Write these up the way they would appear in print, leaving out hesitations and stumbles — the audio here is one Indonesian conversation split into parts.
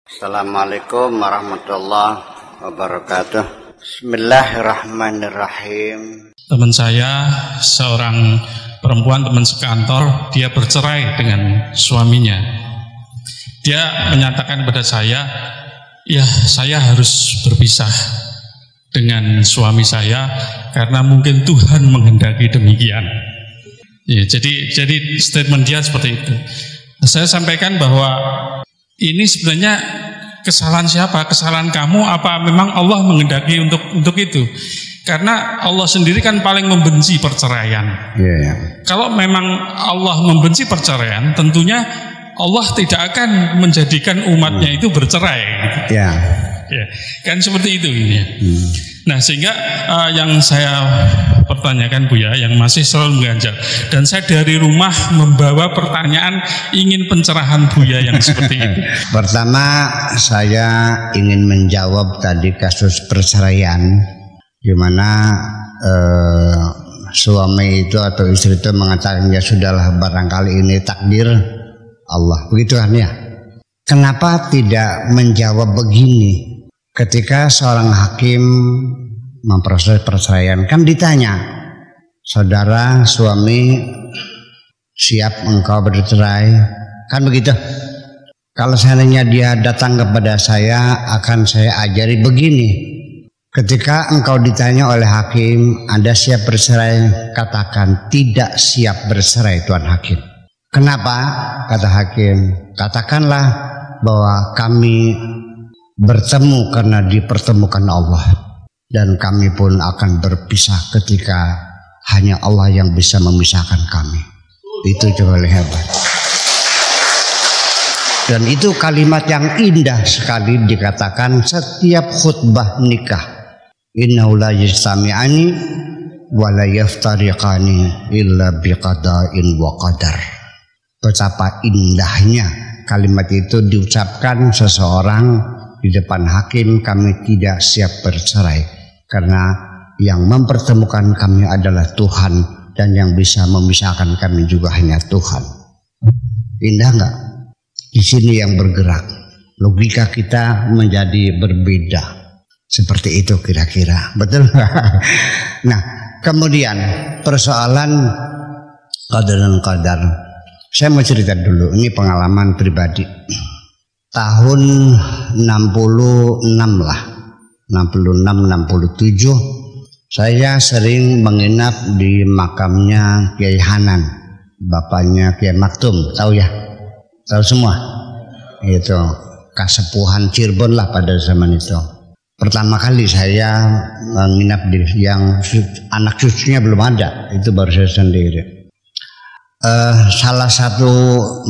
Assalamualaikum warahmatullahi wabarakatuh. Bismillahirrahmanirrahim. Teman saya, seorang perempuan teman sekantor, dia bercerai dengan suaminya. Dia menyatakan kepada saya, ya saya harus berpisah dengan suami saya karena mungkin Tuhan menghendaki demikian. Ya, jadi statement dia seperti itu. Saya sampaikan bahwa ini sebenarnya kesalahan siapa? Kesalahan kamu apa memang Allah menghendaki untuk itu? Karena Allah sendiri kan paling membenci perceraian. Kalau memang Allah membenci perceraian, tentunya Allah tidak akan menjadikan umatnya itu bercerai. Ya, kan seperti itu ini. Nah, sehingga yang saya pertanyakan Buya, yang masih selalu mengganjal, dan saya dari rumah membawa pertanyaan ingin pencerahan Buya yang seperti itu. Pertama, saya ingin menjawab tadi kasus perceraian, di mana suami itu atau istri itu mengatakan ya sudahlah, barangkali ini takdir Allah, begitu kan ya. Kenapa tidak menjawab begini? Ketika seorang hakim memproses perceraian, kan ditanya, saudara suami siap engkau bercerai, kan begitu? Kalau seandainya dia datang kepada saya, akan saya ajari begini. Ketika engkau ditanya oleh hakim, Anda siap bercerai? Katakan tidak siap bercerai, Tuan Hakim. Kenapa? Kata hakim, katakanlah bahwa kami bertemu karena dipertemukan Allah, dan kami pun akan berpisah ketika hanya Allah yang bisa memisahkan kami. Itu coba hebat. Dan itu kalimat yang indah sekali dikatakan setiap khutbah nikah. Innahu la yajtami'ani wa la yaftariqani illa biqada'in wa qadar. Betapa indahnya kalimat itu diucapkan seseorang di depan hakim, kami tidak siap bercerai karena yang mempertemukan kami adalah Tuhan, dan yang bisa memisahkan kami juga hanya Tuhan. Indah nggak? Di sini yang bergerak, logika kita menjadi berbeda. Seperti itu kira-kira, betul? Nah, kemudian persoalan qadar dan qadar. Saya mau cerita dulu, ini pengalaman pribadi. Tahun 66 lah, 66-67, saya sering menginap di makamnya Kiai Hanan, bapaknya Kiai Maktum, tahu ya? Tahu semua? Itu Kasepuhan Cirebon lah pada zaman itu. Pertama kali saya menginap di yang anak cucunya belum ada, itu baru saya sendiri. Salah satu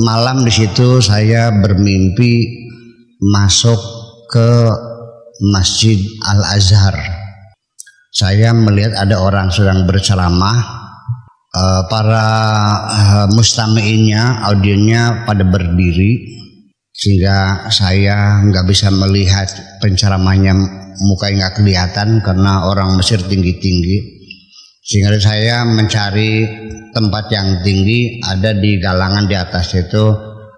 malam di situ saya bermimpi masuk ke Masjid Al-Azhar. Saya melihat ada orang sedang berceramah, para mustami'innya, audiennya pada berdiri, sehingga saya nggak bisa melihat penceramahnya, mukanya nggak kelihatan karena orang Mesir tinggi-tinggi. Sehingga saya mencari tempat yang tinggi, ada di galangan di atas itu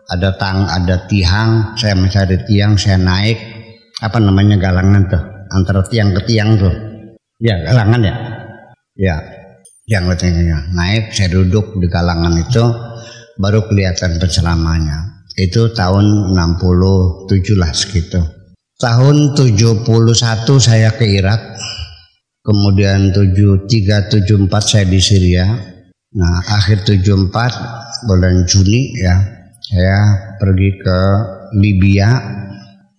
ada ada tiang. Saya mencari tiang, saya naik, apa namanya galangan tuh, antara tiang ke tiang tuh, ya galangan ya, ya tiang ke tiangnya. Naik, saya duduk di galangan itu, baru kelihatan penceramahnya. Itu tahun 67 lah segitu. Tahun 71 saya ke Irak. Kemudian 73-74 saya di Syria. Nah, akhir 74 bulan Juni ya, saya pergi ke Libya,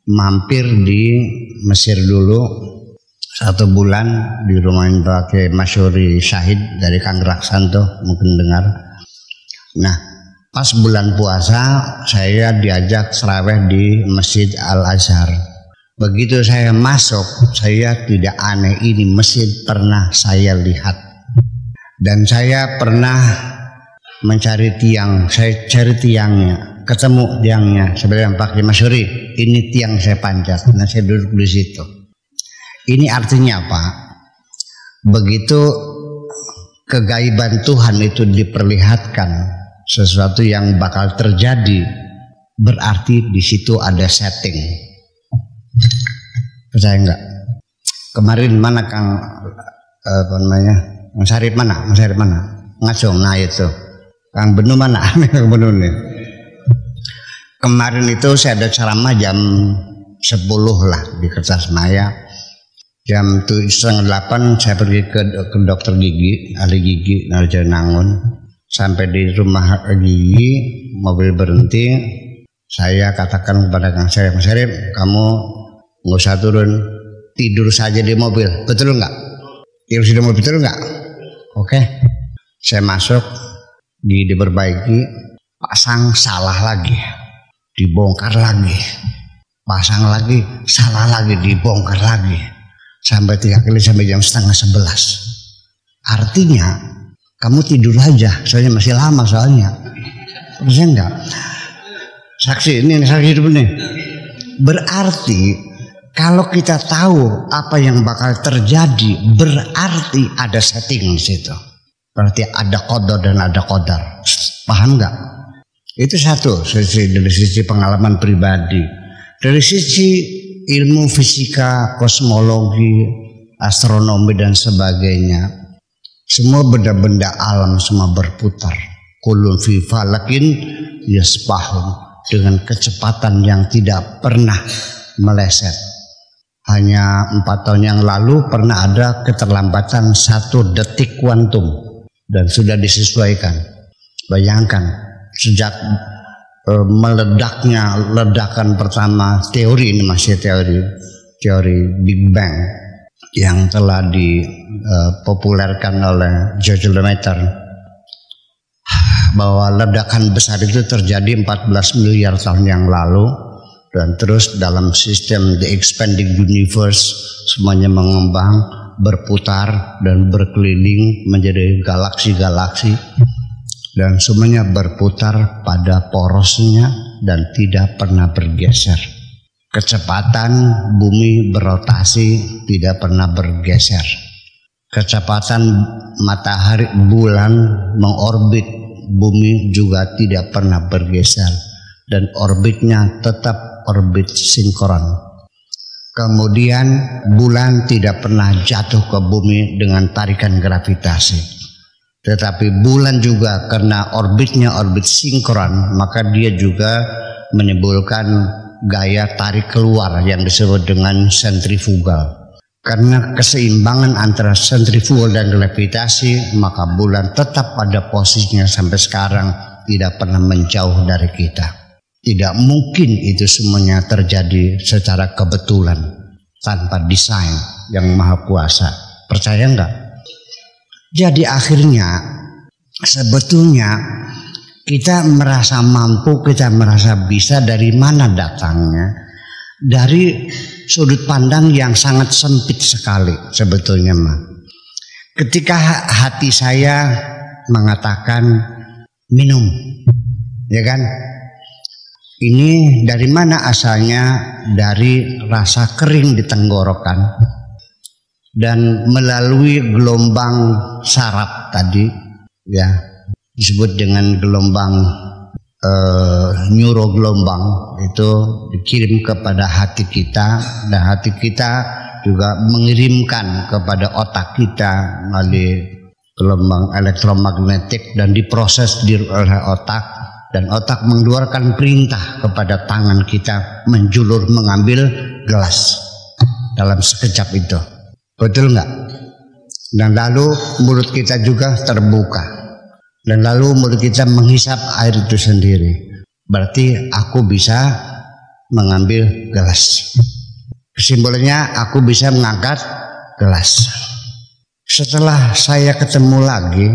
mampir di Mesir dulu 1 bulan di rumah Pak Kiai Masyuri Syahid dari Kang Raksanto, mungkin dengar. Nah, pas bulan puasa saya diajak seraweh di Masjid Al-Azhar. Begitu saya masuk, saya tidak aneh, ini masjid pernah saya lihat. Dan saya pernah mencari tiang, saya cari tiangnya, ketemu tiangnya. Saya bilang, Pak Kiai Masyuri, ini tiang saya panjat. Nah, saya duduk di situ. Ini artinya apa? Begitu kegaiban Tuhan itu diperlihatkan, sesuatu yang bakal terjadi, berarti di situ ada setting. Percaya enggak? Kemarin mana Kang apa namanya? Mas Sarip mana? Ngajong, nah itu. Kang Benu mana? Kang Benu nih. Kemarin itu saya ada ceramah jam 10 lah di Kertasmaya. Jam 7:30 saya pergi ke dokter gigi, ahli gigi Narjanangun. Sampai di rumah gigi, mobil berhenti. Saya katakan kepada Kang Sarip, Mas Sarip, kamu nggak usah turun, tidur saja di mobil, betul nggak? Tidur di mobil, betul nggak? Oke, saya masuk, diperbaiki, pasang salah lagi, dibongkar lagi, pasang lagi, salah lagi, dibongkar lagi, sampai 3 kali sampai jam 10:30. Artinya kamu tidur aja, soalnya masih lama soalnya, percaya nggak? Saksi ini saksi hidup nih. Berarti kalau kita tahu apa yang bakal terjadi, berarti ada setting di situ. Berarti ada qadar dan ada qadar. Paham nggak? Itu satu dari sisi pengalaman pribadi. Dari sisi ilmu fisika, kosmologi, astronomi dan sebagainya, semua benda-benda alam semua berputar. Kullun fi falakin yasbahun, dengan kecepatan yang tidak pernah meleset. Hanya 4 tahun yang lalu pernah ada keterlambatan 1 detik kuantum dan sudah disesuaikan. Bayangkan sejak meledaknya ledakan pertama teori, ini masih teori Big Bang yang telah dipopulerkan oleh George Lemaitre, bahwa ledakan besar itu terjadi 14 miliar tahun yang lalu, dan terus dalam sistem the expanding universe semuanya mengembang, berputar dan berkeliling menjadi galaksi-galaksi, dan semuanya berputar pada porosnya dan tidak pernah bergeser. Kecepatan bumi berotasi tidak pernah bergeser. Kecepatan matahari, bulan mengorbit bumi juga tidak pernah bergeser, dan orbitnya tetap orbit sinkron. Kemudian bulan tidak pernah jatuh ke bumi dengan tarikan gravitasi, tetapi bulan juga karena orbitnya orbit sinkron, maka dia juga menimbulkan gaya tarik keluar yang disebut dengan sentrifugal. Karena keseimbangan antara sentrifugal dan gravitasi, maka bulan tetap pada posisinya sampai sekarang, tidak pernah menjauh dari kita. Tidak mungkin itu semuanya terjadi secara kebetulan tanpa desain yang maha kuasa. Percaya enggak? Jadi akhirnya sebetulnya kita merasa mampu, kita merasa bisa, dari mana datangnya? Dari sudut pandang yang sangat sempit sekali sebetulnya mah. Ketika hati saya mengatakan minum, ya kan? Ini dari mana asalnya? Dari rasa kering di tenggorokan dan melalui gelombang saraf tadi, ya, disebut dengan gelombang neurogelombang, itu dikirim kepada hati kita, dan hati kita juga mengirimkan kepada otak kita melalui gelombang elektromagnetik dan diproses oleh otak, dan otak mengeluarkan perintah kepada tangan kita menjulur mengambil gelas dalam sekejap itu. Betul nggak? Dan lalu mulut kita juga terbuka. Dan lalu mulut kita menghisap air itu sendiri. Berarti aku bisa mengambil gelas. Kesimpulannya aku bisa mengangkat gelas. Setelah saya ketemu lagi,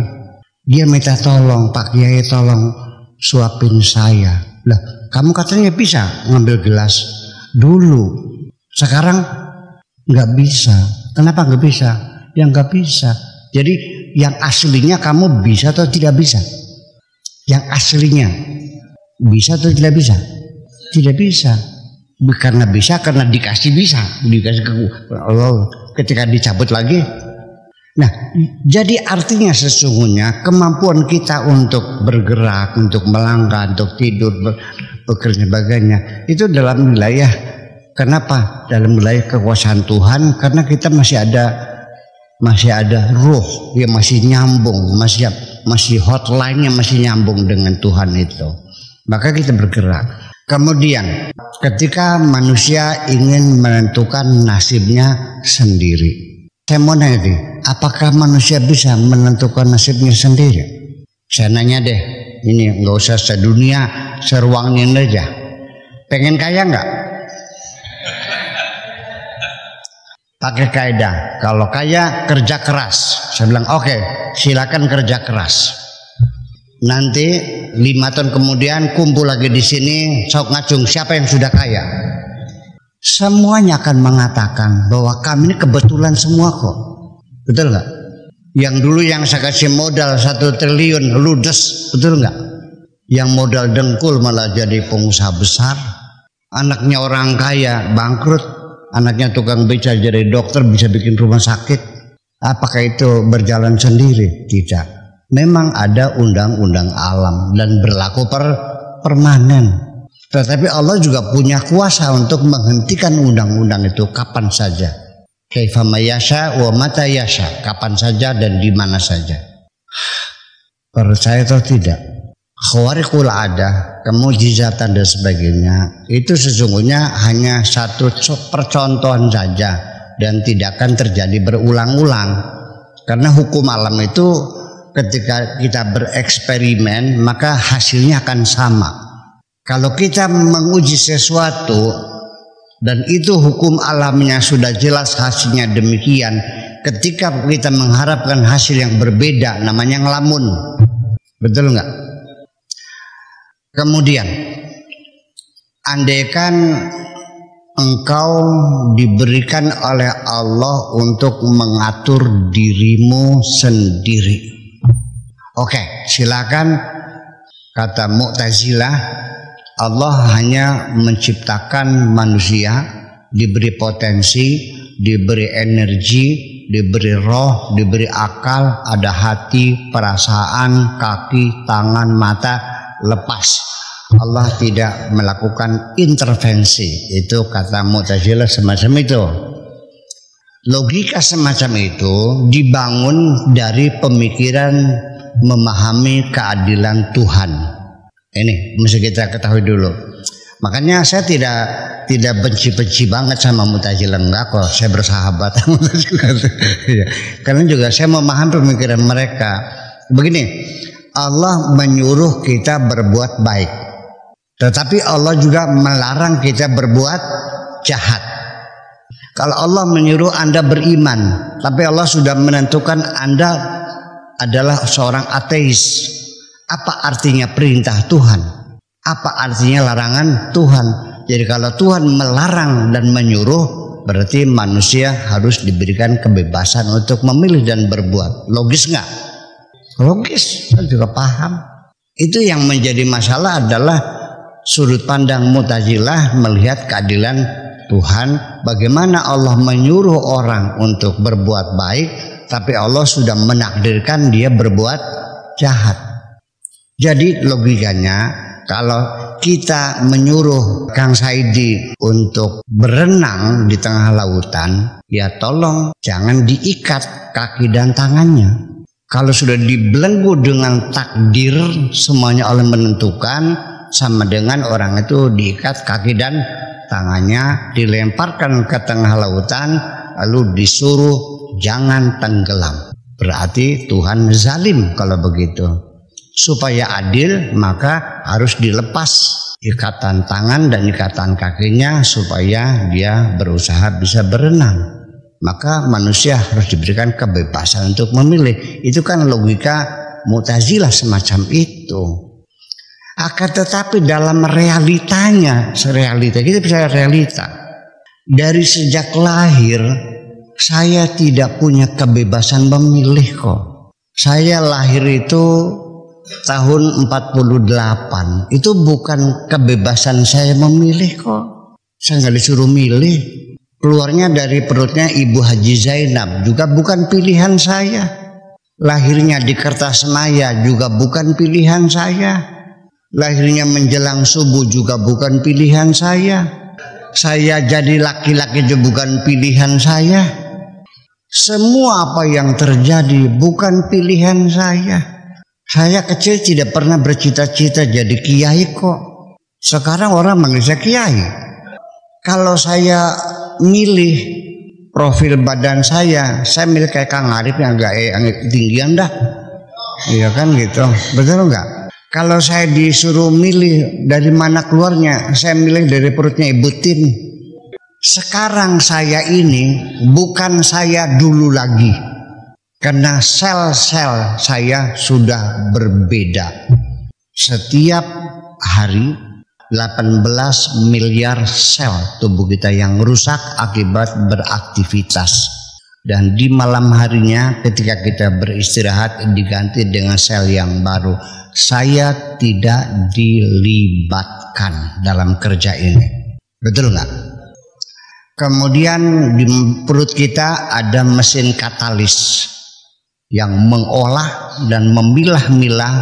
dia minta tolong, Pak Kiai tolong suapin saya. Lah, kamu katanya bisa ngambil gelas dulu. Sekarang nggak bisa. Kenapa nggak bisa? Ya nggak bisa. Jadi yang aslinya kamu bisa atau tidak bisa? Yang aslinya bisa atau tidak bisa? Tidak bisa. Karena bisa, karena dikasih bisa. Dikasih ke Allah. Ketika dicabut lagi. Nah, jadi artinya sesungguhnya kemampuan kita untuk bergerak, untuk melangkah, untuk tidur, bekerja sebagainya, itu dalam wilayah Kenapa? Dalam wilayah kekuasaan Tuhan, karena kita masih ada ruh yang masih nyambung, masih hotline-nya masih nyambung dengan Tuhan itu. Maka kita bergerak. Kemudian ketika manusia ingin menentukan nasibnya sendiri, saya mau nanya deh, apakah manusia bisa menentukan nasibnya sendiri? Saya nanya deh, ini nggak usah sedunia, seruangin aja. Pengen kaya nggak? Pakai kaidah, kalau kaya kerja keras. Saya bilang oke, silakan kerja keras. Nanti 5 tahun kemudian kumpul lagi di sini, sok ngacung siapa yang sudah kaya. Semuanya akan mengatakan bahwa kami ini kebetulan semua kok. Betul nggak? Yang dulu yang saya kasih modal 1 triliun ludes, betul nggak? Yang modal dengkul malah jadi pengusaha besar. Anaknya orang kaya bangkrut, anaknya tukang beca jadi dokter, bisa bikin rumah sakit. Apakah itu berjalan sendiri? Tidak. Memang ada undang-undang alam dan berlaku permanen. Tetapi Allah juga punya kuasa untuk menghentikan undang-undang itu kapan saja. Kaifa mayasha wa mata yasha, kapan saja dan di mana saja. Percaya atau tidak? Khawariqul ada, kemujizatan dan sebagainya, itu sesungguhnya hanya satu percontohan saja dan tidak akan terjadi berulang-ulang. Karena hukum alam itu ketika kita bereksperimen maka hasilnya akan sama. Kalau kita menguji sesuatu dan itu hukum alamnya sudah jelas hasilnya demikian, ketika kita mengharapkan hasil yang berbeda namanya ngelamun. Betul nggak? Kemudian andaikan engkau diberikan oleh Allah untuk mengatur dirimu sendiri, oke, silakan. Kata Mu'tazilah, Allah hanya menciptakan manusia, diberi potensi, diberi energi, diberi roh, diberi akal, ada hati, perasaan, kaki, tangan, mata, lepas. Allah tidak melakukan intervensi. Itu kata Mu'tazilah semacam itu. Logika semacam itu dibangun dari pemikiran memahami keadilan Tuhan. Ini mesti kita ketahui dulu. Makanya saya tidak benci-benci banget sama Mu'tazilah, enggak kok. Saya bersahabat sama Mu'tazilah. Karena juga saya memahami pemikiran mereka. Begini, Allah menyuruh kita berbuat baik, tetapi Allah juga melarang kita berbuat jahat. Kalau Allah menyuruh Anda beriman, tapi Allah sudah menentukan Anda adalah seorang ateis, apa artinya perintah Tuhan? Apa artinya larangan Tuhan? Jadi kalau Tuhan melarang dan menyuruh, berarti manusia harus diberikan kebebasan untuk memilih dan berbuat. Logis nggak? Logis, saya juga paham. Itu yang menjadi masalah adalah sudut pandang Mu'tazilah melihat keadilan Tuhan. Bagaimana Allah menyuruh orang untuk berbuat baik, tapi Allah sudah menakdirkan dia berbuat jahat. Jadi logikanya kalau kita menyuruh Kang Saidi untuk berenang di tengah lautan, ya tolong jangan diikat kaki dan tangannya. Kalau sudah dibelenggu dengan takdir, semuanya Allah menentukan, sama dengan orang itu diikat kaki dan tangannya, dilemparkan ke tengah lautan, lalu disuruh jangan tenggelam. Berarti Tuhan zalim kalau begitu. Supaya adil maka harus dilepas ikatan tangan dan ikatan kakinya supaya dia berusaha bisa berenang. Maka manusia harus diberikan kebebasan untuk memilih. Itu kan logika Mu'tazilah semacam itu. Akan tetapi dalam realitanya, kita bicara realita. Dari sejak lahir saya tidak punya kebebasan memilih kok. Saya lahir itu tahun 48, itu bukan kebebasan saya memilih kok. Saya nggak disuruh milih. Keluarnya dari perutnya Ibu Haji Zainab juga bukan pilihan saya. Lahirnya di Kertasmaya juga bukan pilihan saya. Lahirnya menjelang subuh juga bukan pilihan saya. saya jadi laki-laki itu bukan pilihan saya. Semua apa yang terjadi bukan pilihan saya. Saya kecil tidak pernah bercita-cita jadi kiai kok. Sekarang orang manggil saya kiai. Kalau saya milih profil badan saya milih kayak Kang Arif yang agak tinggian dah. Iya kan gitu, betul enggak? Kalau saya disuruh milih dari mana keluarnya, saya milih dari perutnya Ibu Tin. Sekarang saya ini bukan saya dulu lagi, karena sel-sel saya sudah berbeda. Setiap hari 18 miliar sel tubuh kita yang rusak akibat beraktivitas. Dan di malam harinya ketika kita beristirahat diganti dengan sel yang baru. Saya tidak dilibatkan dalam kerja ini. Betul nggak? Kemudian di perut kita ada mesin katalis yang mengolah dan memilah-milah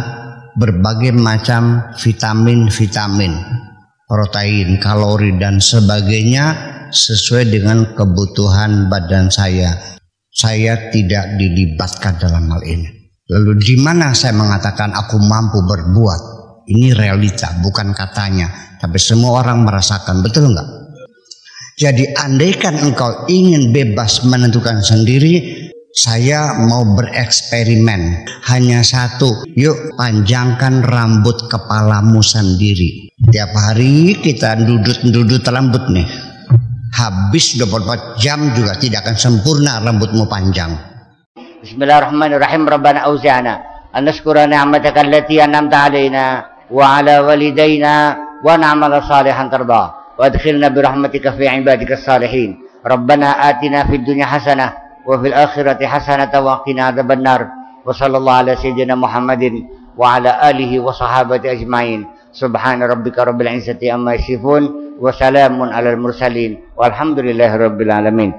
berbagai macam vitamin-vitamin, protein, kalori dan sebagainya sesuai dengan kebutuhan badan saya. Saya tidak dilibatkan dalam hal ini. Lalu di mana saya mengatakan aku mampu berbuat? Ini realita, bukan katanya, tapi semua orang merasakan, betul enggak? Jadi andaikan engkau ingin bebas menentukan sendiri, saya mau bereksperimen. Hanya satu, yuk panjangkan rambut kepalamu sendiri. Tiap hari kita dudut rambut nih. Habis 24 jam juga tidak akan sempurna rambutmu panjang. Bismillahirrahmanirrahim. Rabbana auzi'na an nashkura ni'mataka allati an'amta 'alaina wa 'ala walidayna wa na'mala salihan tarda wa adkhilna bi rahmatika fi 'ibadikas salihin. Rabbana atina fid dunya hasanah wa fil akhirati hasanah wa qina adzabannar. Wa sallallahu ala sayyidina Muhammadin wa ala alihi wa sahabati ajmain. Subhana rabbika rabbil izzati amma yasifun wa salamun alal mursalin walhamdulillahi rabbil alamin.